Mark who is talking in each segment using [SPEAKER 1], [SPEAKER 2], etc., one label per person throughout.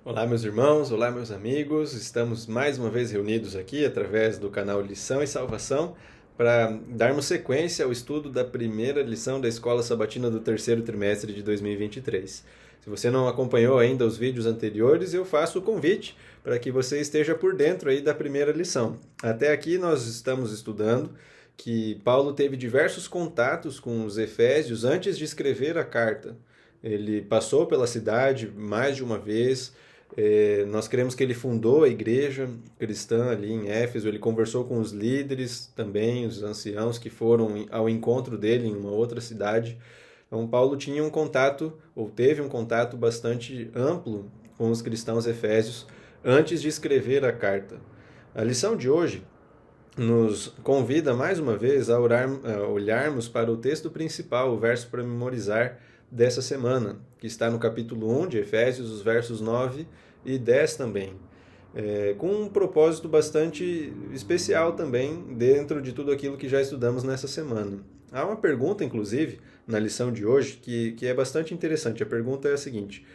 [SPEAKER 1] Olá, meus irmãos, olá, meus amigos. Estamos mais uma vez reunidos aqui através do canal Lição e Salvação para darmos sequência ao estudo da primeira lição da Escola Sabatina do terceiro trimestre de 2023. Se você não acompanhou ainda os vídeos anteriores, eu faço o convite para que você esteja por dentro aí da primeira lição. Até aqui nós estamos estudando que Paulo teve diversos contatos com os efésios antes de escrever a carta. Ele passou pela cidade mais de uma vez. Nós cremos que ele fundou a igreja cristã ali em Éfeso, ele conversou com os líderes também, os anciãos que foram ao encontro dele em uma outra cidade. Então, Paulo tinha um contato, ou teve um contato bastante amplo com os cristãos efésios antes de escrever a carta. A lição de hoje nos convida mais uma vez a olharmos para o texto principal, o verso para memorizar dessa semana, que está no capítulo 1 de Efésios, os versos 9 e 10 também. Com um propósito bastante especial também dentro de tudo aquilo que já estudamos nessa semana. Há uma pergunta, inclusive, na lição de hoje, que é bastante interessante. A pergunta é a seguinte: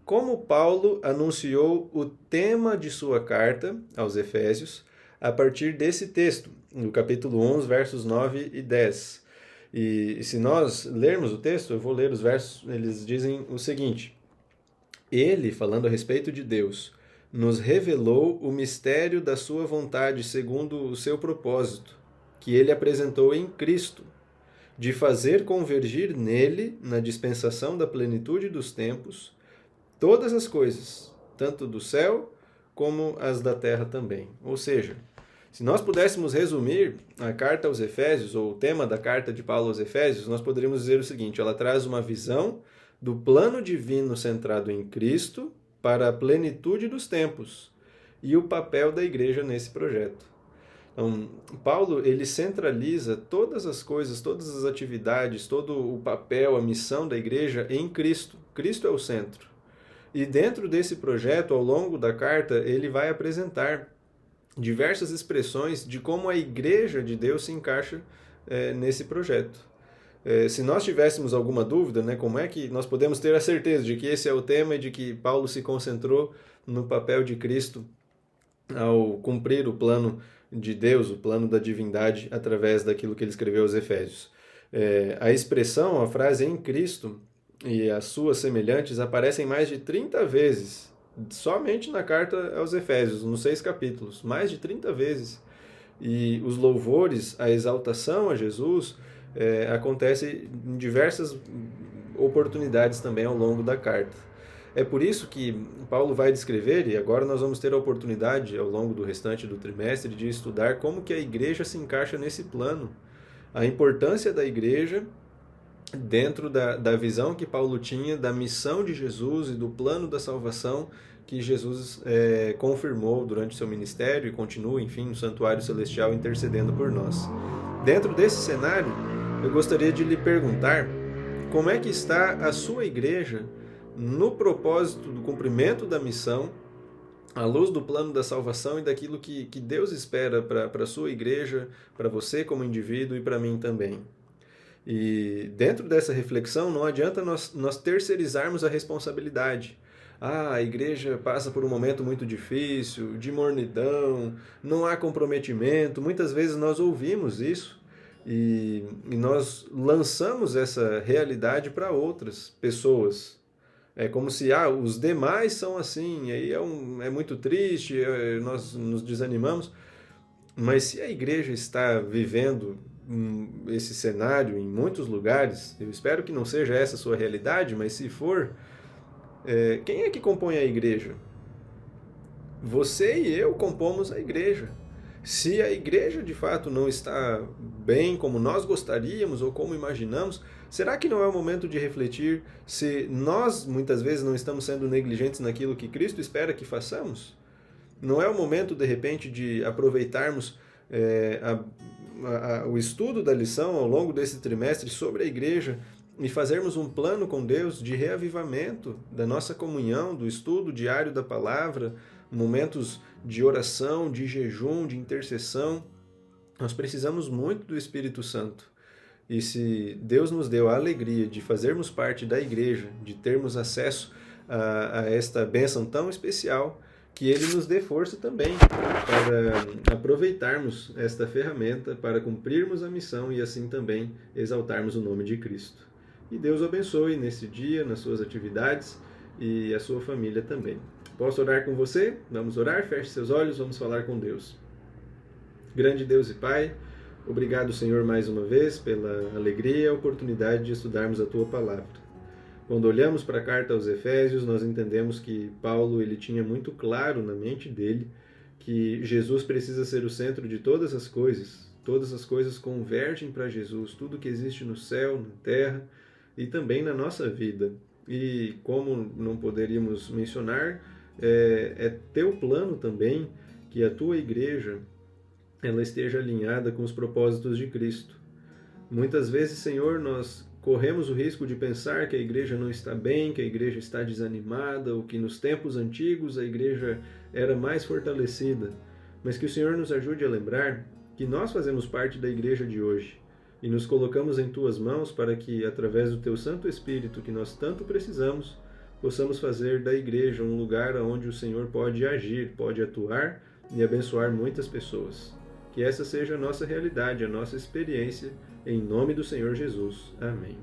[SPEAKER 1] como Paulo anunciou o tema de sua carta aos Efésios a partir desse texto, no capítulo 1, versos 9 e 10? E se nós lermos o texto, eu vou ler os versos, eles dizem o seguinte: Ele, falando a respeito de Deus, nos revelou o mistério da sua vontade segundo o seu propósito, que ele apresentou em Cristo, de fazer convergir nele, na dispensação da plenitude dos tempos, todas as coisas, tanto do céu como as da terra também. Ou seja, se nós pudéssemos resumir a carta aos Efésios, ou o tema da carta de Paulo aos Efésios, nós poderíamos dizer o seguinte: ela traz uma visão do plano divino centrado em Cristo para a plenitude dos tempos e o papel da igreja nesse projeto. Então, Paulo ele centraliza todas as coisas, todas as atividades, todo o papel, a missão da igreja em Cristo. Cristo é o centro. E dentro desse projeto, ao longo da carta, ele vai apresentar diversas expressões de como a igreja de Deus se encaixa nesse projeto. Se nós tivéssemos alguma dúvida, né, como é que nós podemos ter a certeza de que esse é o tema e de que Paulo se concentrou no papel de Cristo ao cumprir o plano de Deus, o plano da divindade, através daquilo que ele escreveu aos Efésios? A expressão, a frase em Cristo e as suas semelhantes aparecem mais de 30 vezes, somente na carta aos Efésios, nos 6 capítulos, mais de 30 vezes. E os louvores, a exaltação a Jesus, acontece em diversas oportunidades também ao longo da carta. É por isso que Paulo vai descrever, e agora nós vamos ter a oportunidade ao longo do restante do trimestre de estudar como que a igreja se encaixa nesse plano, a importância da igreja dentro da visão que Paulo tinha da missão de Jesus e do plano da salvação que Jesus confirmou durante seu ministério e continua, enfim, no santuário celestial intercedendo por nós. Dentro desse cenário, eu gostaria de lhe perguntar como é que está a sua igreja no propósito do cumprimento da missão, à luz do plano da salvação e daquilo que Deus espera para a sua igreja, para você como indivíduo e para mim também. E dentro dessa reflexão, não adianta nós terceirizarmos a responsabilidade. A igreja passa por um momento muito difícil, de mornidão, não há comprometimento. Muitas vezes nós ouvimos isso e nós lançamos essa realidade para outras pessoas. É como se os demais são assim, aí é muito triste, nós nos desanimamos. Mas se a igreja está vivendo esse cenário em muitos lugares, eu espero que não seja essa a sua realidade, mas se for, quem é que compõe a igreja? Você e eu compomos a igreja. Se a igreja de fato não está bem como nós gostaríamos ou como imaginamos, será que não é o momento de refletir se nós muitas vezes não estamos sendo negligentes naquilo que Cristo espera que façamos? Não é o momento, de repente, de aproveitarmos o estudo da lição ao longo desse trimestre sobre a igreja e fazermos um plano com Deus de reavivamento da nossa comunhão, do estudo diário da palavra, momentos de oração, de jejum, de intercessão? Nós precisamos muito do Espírito Santo. E se Deus nos deu a alegria de fazermos parte da igreja, de termos acesso a esta bênção tão especial, que Ele nos dê força também para aproveitarmos esta ferramenta, para cumprirmos a missão e assim também exaltarmos o nome de Cristo. E Deus o abençoe nesse dia, nas suas atividades e a sua família também. Posso orar com você? Vamos orar? Feche seus olhos, vamos falar com Deus. Grande Deus e Pai, obrigado, Senhor, mais uma vez pela alegria e a oportunidade de estudarmos a Tua Palavra. Quando olhamos para a carta aos Efésios, nós entendemos que Paulo ele tinha muito claro na mente dele que Jesus precisa ser o centro de todas as coisas convergem para Jesus, tudo que existe no céu, na terra e também na nossa vida. E como não poderíamos mencionar, é teu plano também que a tua igreja ela esteja alinhada com os propósitos de Cristo. Muitas vezes, Senhor, nós corremos o risco de pensar que a igreja não está bem, que a igreja está desanimada, ou que nos tempos antigos a igreja era mais fortalecida. Mas que o Senhor nos ajude a lembrar que nós fazemos parte da igreja de hoje e nos colocamos em Tuas mãos para que, através do Teu Santo Espírito que nós tanto precisamos, possamos fazer da igreja um lugar onde o Senhor pode agir, pode atuar e abençoar muitas pessoas. Que essa seja a nossa realidade, a nossa experiência, em nome do Senhor Jesus. Amém.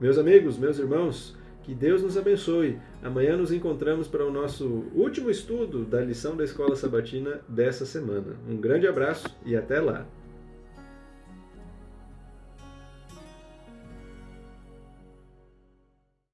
[SPEAKER 1] Meus amigos, meus irmãos, que Deus nos abençoe. Amanhã nos encontramos para o nosso último estudo da lição da Escola Sabatina dessa semana. Um grande abraço e até lá!